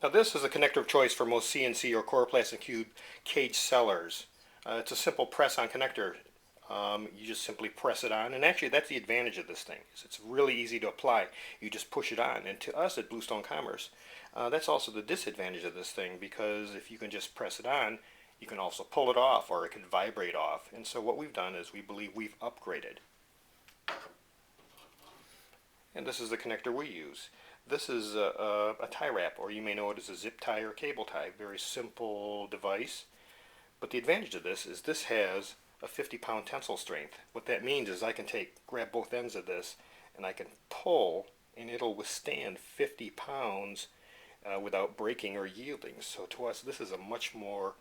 Now this is a connector of choice for most CNC or Coroplast and Cube cage sellers. It's a simple press-on connector. You just simply press it on, and actually that's the advantage of this thing. It's really easy to apply. You just push it on, and to us at BlueStoneCommerce, that's also the disadvantage of this thing, because if you can just press it on, you can also pull it off, or it can vibrate off. And so what we've done is we believe we've upgraded. And this is the connector we use. This is a tie wrap, or you may know it as a zip tie or cable tie. Very simple device. But the advantage of this is this has a 50-pound tensile strength. What that means is I can grab both ends of this and I can pull, and it'll withstand 50 pounds without breaking or yielding. So to us, this is a much more,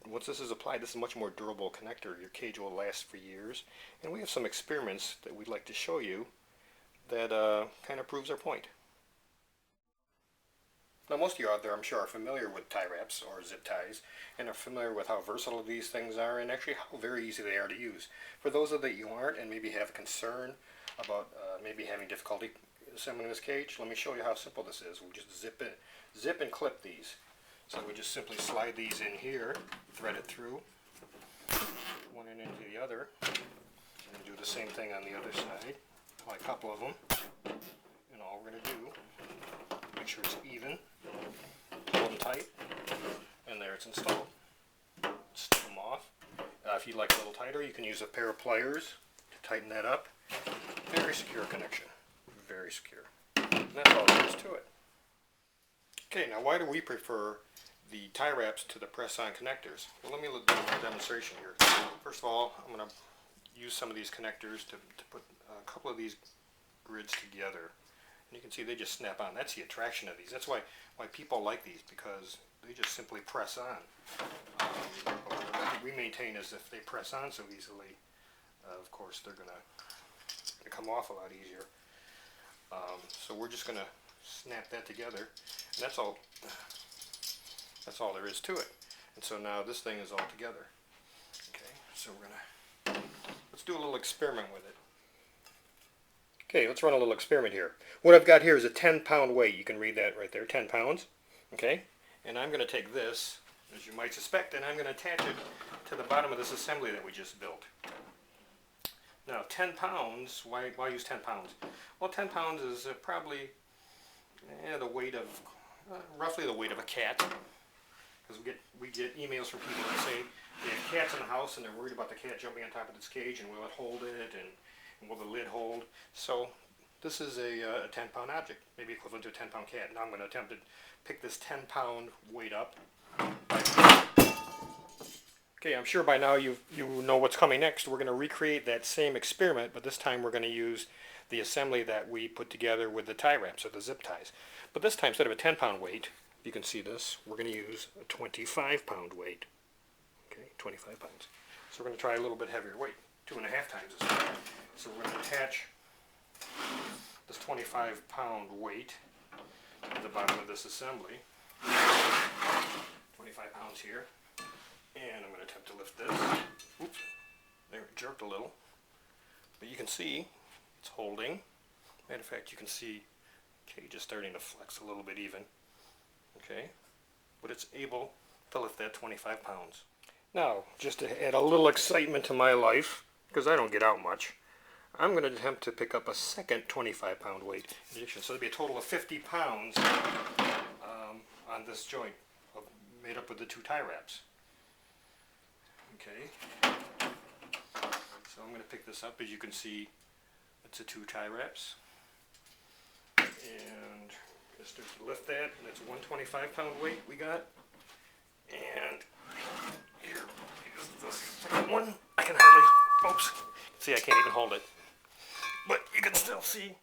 once this is applied, this is a much more durable connector. Your cage will last for years. And we have some experiments that we'd like to show you that kind of proves our point. Now most of you out there, I'm sure, are familiar with tie wraps or zip ties and are familiar with how versatile these things are and actually how very easy they are to use. For those of you who aren't and maybe have a concern about maybe having difficulty assembling this cage, let me show you how simple this is. We just zip and clip these. So we just simply slide these in here, thread it through, one end into the other, and do the same thing on the other side. Apply a couple of them, and all we're going to do, make sure it's even, pull them tight, and there it's installed. Snip them off. If you'd like a little tighter, you can use a pair of pliers to tighten that up. Very secure connection. Very secure. And that's all there is to it. Okay, now why do we prefer the tie wraps to the press-on connectors? Well, let me do a demonstration here. First of all, I'm going to use some of these connectors to put a couple of these grids together. And you can see they just snap on. That's the attraction of these. That's why people like these, because they just simply press on. What we maintain is if they press on so easily, of course they're going to come off a lot easier. So we're just going to snap that together, and that's all there is to it. And so now this thing is all together. Okay, so let's do a little experiment with it. Okay, let's run a little experiment here. What I've got here is a 10-pound weight. You can read that right there, 10 pounds. Okay, and I'm going to take this, as you might suspect, and I'm going to attach it to the bottom of this assembly that we just built. Now, 10 pounds, why use 10 pounds? Well, 10 pounds is probably the weight of, roughly the weight of a cat. Because we get emails from people that say they have cats in the house and they're worried about the cat jumping on top of this cage, and will it hold it, and will the lid hold? So this is a 10-pound object, maybe equivalent to a 10-pound cat. Now I'm going to attempt to pick this 10-pound weight up. Okay, I'm sure by now you know what's coming next. We're going to recreate that same experiment, but this time we're going to use the assembly that we put together with the tie wraps or the zip ties. But this time, instead of a 10-pound weight, you can see this, we're going to use a 25-pound weight. Okay, 25 pounds. So we're going to try a little bit heavier weight, 2.5 times this weight. So we're going to attach this 25-pound weight to the bottom of this assembly. 25 pounds here. And I'm going to attempt to lift this. Oops, there it jerked a little. But you can see it's holding. Matter of fact, you can see the cage is starting to flex a little bit even. Okay, but it's able to lift that 25 pounds. Now, just to add a little excitement to my life, because I don't get out much, I'm going to attempt to pick up a second 25-pound weight in addition. So there'll be a total of 50 pounds on this joint, made up with the two tie wraps. Okay, so I'm going to pick this up. As you can see, it's the two tie wraps. And just to lift that, and that's one 25-pound weight we got. And here is the second one. I can hardly, oops, see, I can't even hold it. But you can still see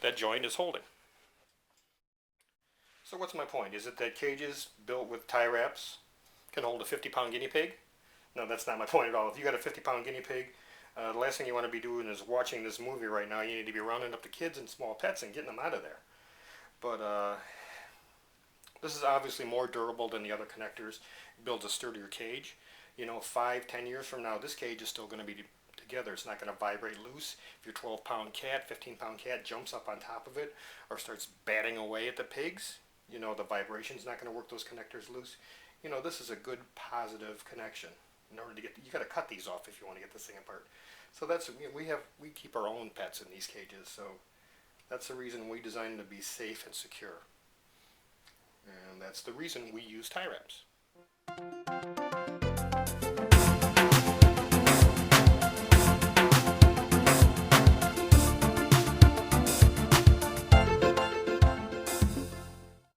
that joint is holding. So what's my point? Is it that cages built with tie wraps can hold a 50-pound guinea pig? No, that's not my point at all. If you got a 50-pound guinea pig, the last thing you want to be doing is watching this movie right now. You need to be rounding up the kids and small pets and getting them out of there. But this is obviously more durable than the other connectors. It builds a sturdier cage. You know, 5-10 years from now, this cage is still going to be together. It's not going to vibrate loose. If your 12-pound cat, 15-pound cat jumps up on top of it or starts batting away at the pigs, you know, the vibration's not going to work those connectors loose. You know, this is a good positive connection. In order to get, you got to cut these off if you want to get this thing apart. So that's, we keep our own pets in these cages, so that's the reason we designed them to be safe and secure. And that's the reason we use tie wraps.